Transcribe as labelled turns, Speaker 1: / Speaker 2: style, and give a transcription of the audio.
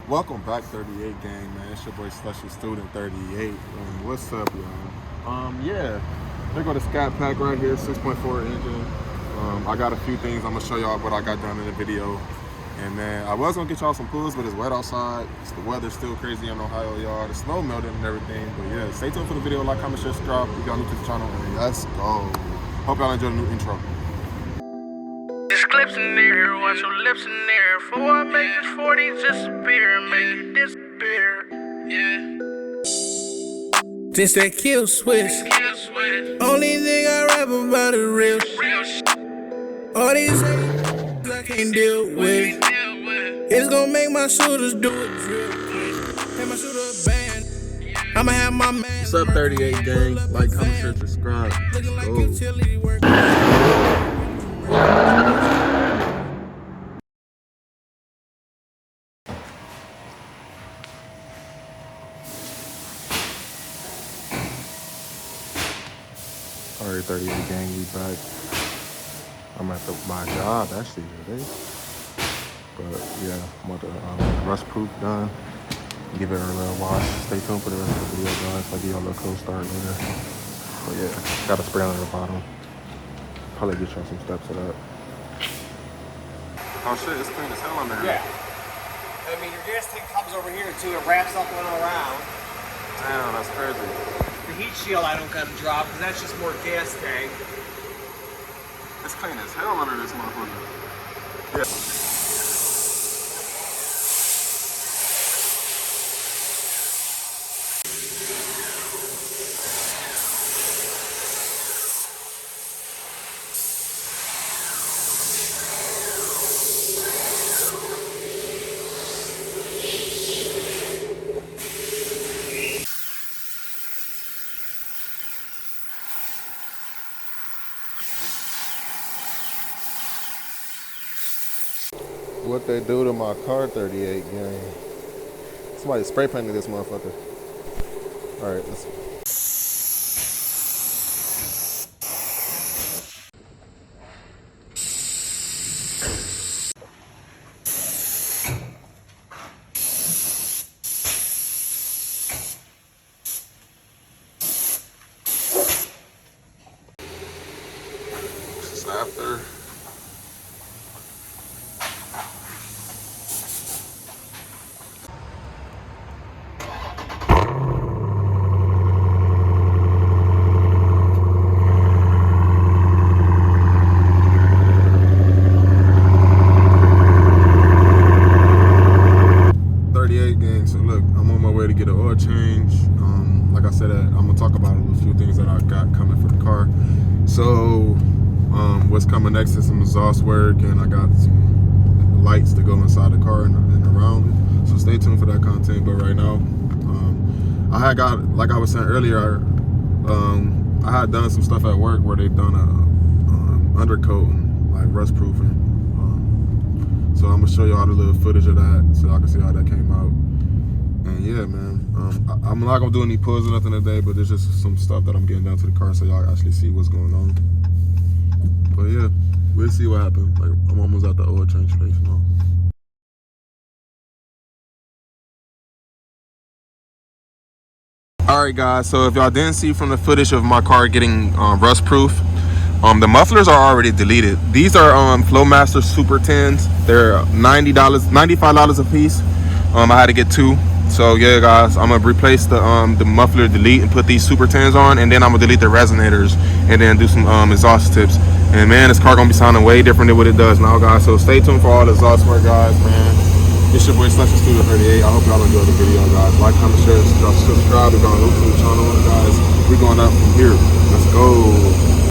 Speaker 1: Welcome back, 38 gang, man. It's your boy Special Student 38. What's up, y'all? Yeah, there go the ScatPack right here, 6.4 engine. I got a few things I'm gonna show y'all what I got done in the video. And man, I was gonna get y'all some pulls, but it's wet outside. The weather's still crazy in Ohio, y'all. The snow melted and everything. But yeah, stay tuned for the video. Like, comment, share, subscribe if y'all new to the channel. And let's go. Hope y'all enjoy the new intro.
Speaker 2: There's clips in there, watch your lips in there. Before I make this 40 disappear, make it disappear. Yeah.
Speaker 3: This that kill switch. Only thing I rap about is real shit. All these haters I can't deal with. It's gonna make my shooters do it real quick. Have my shooter band. I'ma have my man.
Speaker 1: What's up, 38 gang? Like, comment, share, subscribe.
Speaker 3: Looking like utility work.
Speaker 1: Alright, 38 gang, we back. I'm at my job actually today. But yeah, I'm about to RustProof done. Give it a little wash. Stay tuned for the rest of the video, guys. I'll give y'all a little cold start later. But yeah, got a spray on the bottom. Probably get y'all some steps of that. Oh shit, it's clean as hell on there.
Speaker 4: Yeah. I mean, your gas tank comes over here too. It wraps up and around.
Speaker 1: Damn, that's crazy.
Speaker 4: The heat shield I don't gotta drop because that's just more gas tank.
Speaker 1: It's clean as hell under this motherfucker. Yeah. What they do to my car, 38 gang. Somebody spray painted this motherfucker. All right, let's. This is after. So look, I'm on my way to get an oil change. Like I said, I'm gonna talk about a few things that I got coming for the car. So what's coming next is some exhaust work, and I got some lights to go inside the car and around it. So stay tuned for that content. But right now, I had got, like I was saying earlier, I had done some stuff at work where they've done a undercoat, like rust proofing. So I'm gonna show y'all the little footage of that so y'all can see how that came out. And yeah, man, I'm not gonna do any pulls or nothing today, but there's just some stuff that I'm getting down to the car so y'all actually see what's going on. But yeah, we'll see what happens. Like, I'm almost at the oil change place now. All right, guys, so if y'all didn't see from the footage of my car getting rust proof, the mufflers are already deleted.Ese are Flowmaster Super 10s. They're $95 a piece. I had to get two. So yeah, guys, I'm gonna replace the muffler delete and put these Super 10s on, and then I'm gonna delete the resonators and then do some exhaust tips. And man, this car gonna be sounding way different than what it does now, guys. So stay tuned for all the exhaust work, guys, man. It's your boy Special Student 38. I hope y'all enjoyed the video, guys. Like, comment, share, subscribe if y'all new to the channel, guys. We're going up from here. Let's go.